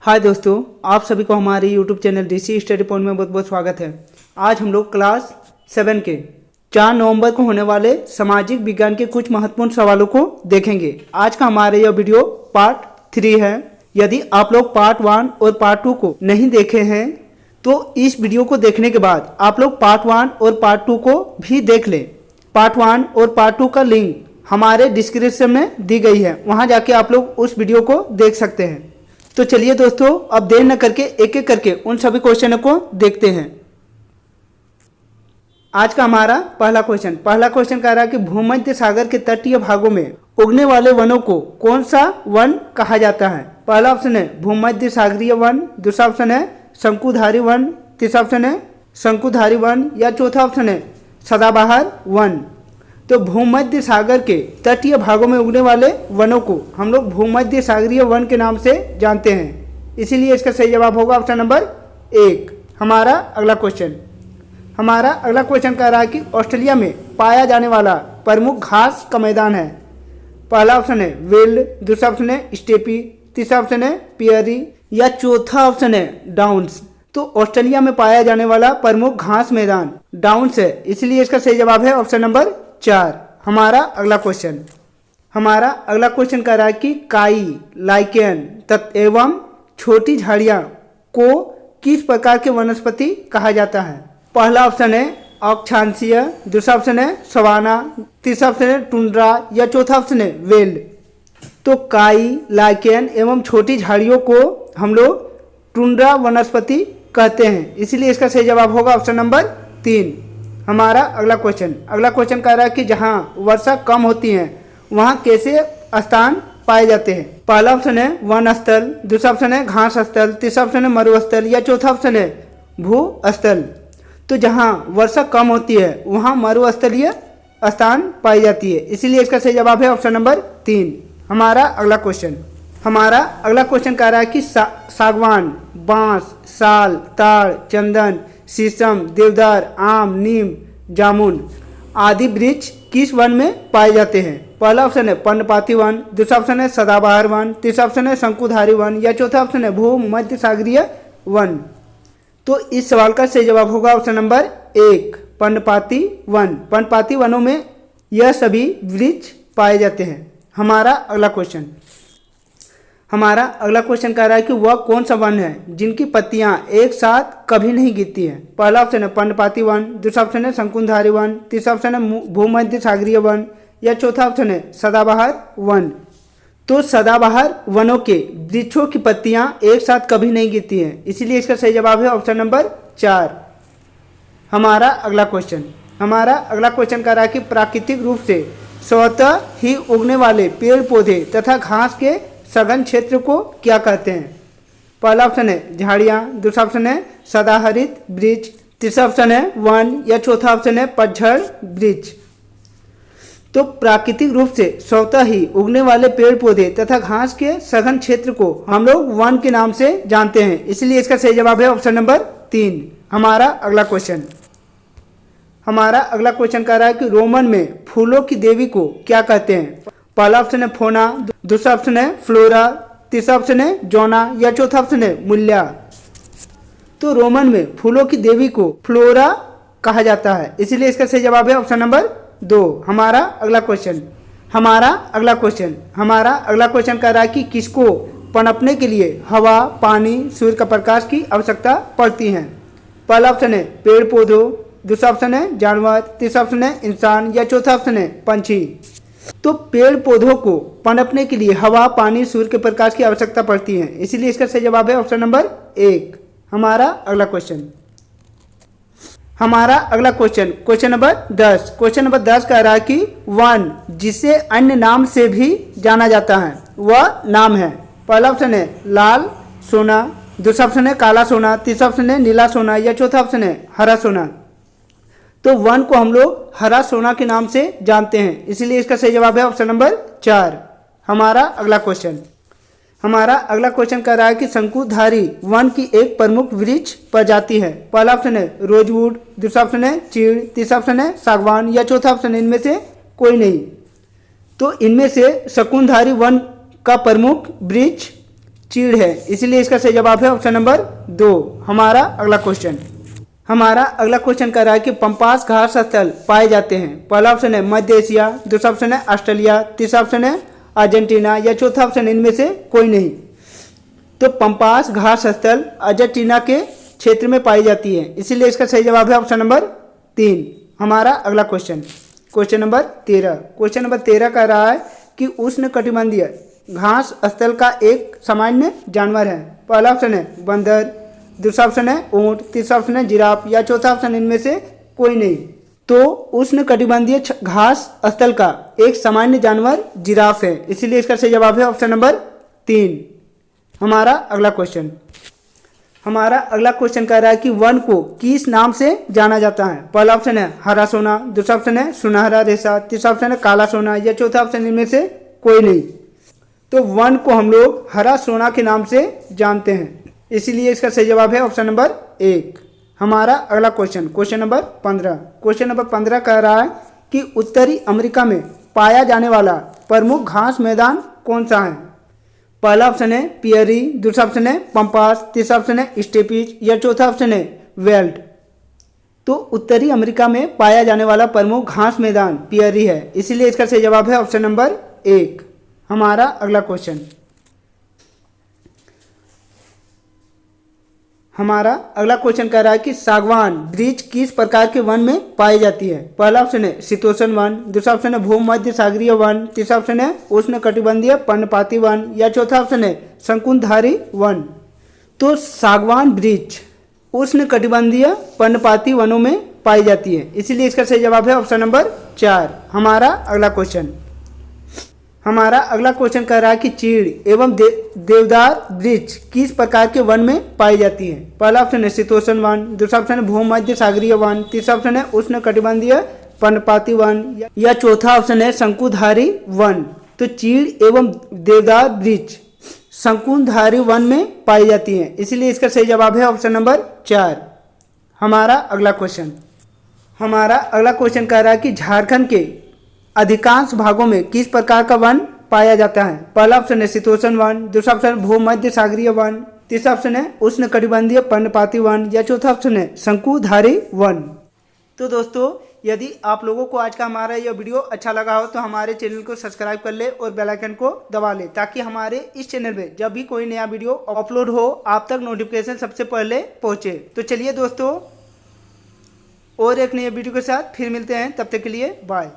हाय दोस्तों, आप सभी को हमारे YouTube channel DC study point में बहुत बहुत स्वागत है। आज हम लोग क्लास 7 के 4 नवंबर को होने वाले सामाजिक विज्ञान के कुछ महत्वपूर्ण सवालों को देखेंगे। आज का हमारा यह वीडियो पार्ट 3 है। यदि आप लोग पार्ट 1 और पार्ट 2 को नहीं देखे हैं तो इस वीडियो को देखने के बाद आप लोग पार्ट 1 और पार्ट 2 को भी देख लें। पार्ट 1 और पार्ट 2 का लिंक हमारे डिस्क्रिप्शन में दी गई है, वहाँ जाके आप लोग उस वीडियो को देख सकते हैं। तो चलिए दोस्तों, अब देर न करके एक एक करके उन सभी क्वेश्चनों को देखते हैं। आज का हमारा पहला क्वेश्चन कह रहा है कि भूमध्य सागर के तटीय भागों में उगने वाले वनों को कौन सा वन कहा जाता है। पहला ऑप्शन है भूमध्य सागरीय वन, दूसरा ऑप्शन है शंकुधारी वन, तीसरा ऑप्शन है शंकुधारी वन या चौथा ऑप्शन है सदाबहार वन। तो भूमध्य सागर के तटीय भागों में उगने वाले वनों को हम लोग भूमध्य सागरीय वन के नाम से जानते हैं, इसीलिए इसका सही जवाब होगा ऑप्शन नंबर 1। हमारा अगला क्वेश्चन कह रहा है कि ऑस्ट्रेलिया में पाया जाने वाला प्रमुख घास का मैदान है। पहला ऑप्शन है विल्ड, दूसरा ऑप्शन है स्टेपी, तीसरा ऑप्शन है पियरी या चौथा ऑप्शन है डाउन्स। तो ऑस्ट्रेलिया में पाया जाने वाला प्रमुख घास मैदान डाउन्स है, इसलिए इसका सही जवाब है ऑप्शन नंबर 4। हमारा अगला क्वेश्चन कह रहा है कि काई, लाइकेन एवं छोटी झाड़ियां को किस प्रकार के वनस्पति कहा जाता है। पहला ऑप्शन है अक्षांशीय, दूसरा ऑप्शन है सवाना, तीसरा ऑप्शन है टुंड्रा या चौथा ऑप्शन है वेल्ड। तो काई, लाइकेन एवं छोटी झाड़ियों को हम लोग टुंड्रा वनस्पति कहते हैं, इसलिए इसका सही जवाब होगा ऑप्शन नंबर 3। हमारा अगला क्वेश्चन कह रहा है कि जहाँ वर्षा कम होती है वहाँ कैसे स्थान पाए जाते हैं। पहला ऑप्शन है वन स्थल, दूसरा ऑप्शन है घास स्थल, तीसरा ऑप्शन है मरुस्थल या चौथा ऑप्शन है भू स्थल। तो जहाँ वर्षा कम होती है वहाँ मरुस्थलीय स्थान पाई जाती है, इसीलिए इसका सही जवाब है ऑप्शन नंबर 3। हमारा अगला क्वेश्चन कह रहा है कि सागवान, बांस, साल, ताड़, चंदन, शीशम, देवदार, आम, नीम, जामुन आदि वृक्ष किस वन में पाए जाते हैं। पहला ऑप्शन है पर्णपाती वन, दूसरा ऑप्शन है सदाबहार वन, तीसरा ऑप्शन है शंकुधारी वन या चौथा ऑप्शन है भूमध्य सागरीय वन। तो इस सवाल का सही जवाब होगा ऑप्शन नंबर 1 पर्णपाती वन। पर्णपाती वनों में यह सभी वृक्ष पाए जाते हैं। हमारा अगला क्वेश्चन कह रहा है कि वह कौन सा वन है जिनकी पत्तियां एक साथ कभी नहीं गिरती हैं। पहला ऑप्शन है पर्णपाती वन, दूसरा ऑप्शन है शंकुधारी वन, तीसरा ऑप्शन है भूमध्य सागरीय वन या चौथा ऑप्शन है सदाबहार वन। तो सदाबहार वनों के वृक्षों की पत्तियां एक साथ कभी नहीं गिरती हैं, इसीलिए इसका सही जवाब है ऑप्शन नंबर 4। हमारा अगला क्वेश्चन कह रहा है कि प्राकृतिक रूप से स्वतः ही उगने वाले पेड़ पौधे तथा घास के सघन क्षेत्र को क्या कहते हैं। पहला ऑप्शन है झाड़ियाँ, दूसरा ऑप्शन है सदाहरित वृक्ष, तीसरा ऑप्शन है वन या चौथा ऑप्शन है पतझड़ वृक्ष। तो प्राकृतिक रूप से स्वतः ही उगने वाले पेड़ पौधे तथा घास के सघन क्षेत्र को हम लोग वन के नाम से जानते हैं, इसलिए इसका सही जवाब है ऑप्शन नंबर 3। हमारा अगला क्वेश्चन कह रहा है कि रोमन में फूलों की देवी को क्या कहते हैं। पहला ऑप्शन है फोना, दूसरा ऑप्शन है फ्लोरा, तीसरा ऑप्शन है जोना या चौथा ऑप्शन है मुल्या। तो रोमन में फूलों की देवी को फ्लोरा कहा जाता है, इसीलिए इसका सही जवाब है ऑप्शन नंबर 2। हमारा अगला क्वेश्चन कह रहा है कि किसको पनपने के लिए हवा, पानी, सूर्य का प्रकाश की आवश्यकता पड़ती है। पहला ऑप्शन है पेड़ पौधों, दूसरा ऑप्शन है जानवर, तीसरा ऑप्शन है इंसान या चौथा ऑप्शन है पंछी। तो पेड़ पौधों को पनपने के लिए हवा, पानी, सूर्य के प्रकाश की आवश्यकता पड़ती है, इसीलिए इसका सही जवाब है ऑप्शन नंबर 1। हमारा अगला क्वेश्चन नंबर 10 कह रहा है कि वन जिसे अन्य नाम से भी जाना जाता है वह नाम है। पहला ऑप्शन है लाल सोना, दूसरा ऑप्शन है काला सोना, तीसरा ऑप्शन है नीला सोना या चौथा ऑप्शन है हरा सोना। तो वन को हम लोग हरा सोना के नाम से जानते हैं, इसीलिए इसका सही जवाब है ऑप्शन नंबर 4। हमारा अगला क्वेश्चन कह रहा है कि शंकुधारी वन की एक प्रमुख वृक्ष प्रजाति है। पहला ऑप्शन है रोजवुड, दूसरा ऑप्शन है चीड़, तीसरा ऑप्शन है सागवान या चौथा ऑप्शन इनमें से कोई नहीं। तो इनमें से शंकुधारी वन का प्रमुख वृक्ष चीड़ है, इसलिए इसका सही जवाब है ऑप्शन नंबर 2। हमारा अगला क्वेश्चन कह रहा है कि पंपास घास स्थल पाए जाते हैं। पहला ऑप्शन है मध्य एशिया, दूसरा ऑप्शन है ऑस्ट्रेलिया, तीसरा ऑप्शन है अर्जेंटीना या चौथा ऑप्शन इनमें से कोई नहीं। तो पंपास घास स्थल अर्जेंटीना के क्षेत्र में पाई जाती है, इसीलिए इसका सही जवाब है ऑप्शन नंबर 3। हमारा अगला क्वेश्चन नंबर 13 कह रहा है कि उष्णकटिबंधीय घास स्थल का एक सामान्य जानवर है। पहला ऑप्शन है बंदर, दूसरा ऑप्शन है ऊंट, तीसरा ऑप्शन है जिराफ या चौथा ऑप्शन इनमें से कोई नहीं। तो उष्णकटिबंधीय घास स्थल का एक सामान्य जानवर जिराफ है, इसीलिए इसका सही जवाब है ऑप्शन नंबर 3। हमारा अगला क्वेश्चन कह रहा है कि वन को किस नाम से जाना जाता है। पहला ऑप्शन है हरा सोना, दूसरा ऑप्शन है सुनहरा रेशा, तीसरा ऑप्शन है काला सोना या चौथा ऑप्शन इनमें से कोई नहीं। तो वन को हम लोग हरा सोना के नाम से जानते हैं, इसीलिए इसका सही जवाब है ऑप्शन नंबर 1। हमारा अगला क्वेश्चन नंबर 15 कह रहा है कि उत्तरी अमेरिका में पाया जाने वाला प्रमुख घास मैदान कौन सा है। पहला ऑप्शन है पियरी, दूसरा ऑप्शन है पंपास, तीसरा ऑप्शन है स्टेपीज या चौथा ऑप्शन है वेल्ट। तो उत्तरी अमेरिका में पाया जाने वाला प्रमुख घास मैदान पियरी है, इसीलिए इसका सही जवाब है ऑप्शन नंबर 1। हमारा अगला क्वेश्चन कह रहा है कि सागवान वृक्ष किस प्रकार के वन में पाई जाती है। पहला ऑप्शन है शीतोष्ण वन, दूसरा ऑप्शन है भूमध्य सागरीय वन, तीसरा ऑप्शन है उष्णकटिबंधीय पर्णपाती वन या चौथा ऑप्शन है शंकुधारी वन। तो सागवान वृक्ष उष्णकटिबंधीय पर्णपाती वनों में पाई जाती है, इसीलिए इसका सही जवाब है ऑप्शन नंबर 4। हमारा अगला क्वेश्चन कह रहा है कि चीड़ एवं देवदार वृक्ष किस प्रकार के वन में पाई जाती है। पहला ऑप्शन है शीतोष्ण वन, दूसरा ऑप्शन है भूमध्य सागरीय वन, तीसरा ऑप्शन है उष्णकटिबंधीय पर्णपाती वन या चौथा ऑप्शन है शंकुधारी वन। तो चीड़ एवं देवदार वृक्ष शंकुधारी वन में पाई जाती है, इसलिए इसका सही जवाब है ऑप्शन नंबर 4। हमारा अगला क्वेश्चन कह रहा है कि झारखंड के अधिकांश भागों में किस प्रकार का वन पाया जाता है। पहला ऑप्शन है शीतोष्ण वन, दूसरा ऑप्शन है भूमध्य सागरीय वन, तीसरा ऑप्शन है उष्णकटिबंधीय पर्णपाती वन या चौथा ऑप्शन है शंकुधारी वन। तो दोस्तों, यदि आप लोगों को आज का हमारा यह वीडियो अच्छा लगा हो तो हमारे चैनल को सब्सक्राइब कर ले और बेल आइकन को दबा ले, ताकि हमारे इस चैनल में जब भी कोई नया वीडियो अपलोड हो आप तक नोटिफिकेशन सबसे पहले पहुँचे। तो चलिए दोस्तों, और एक नए वीडियो के साथ फिर मिलते हैं, तब तक के लिए बाय।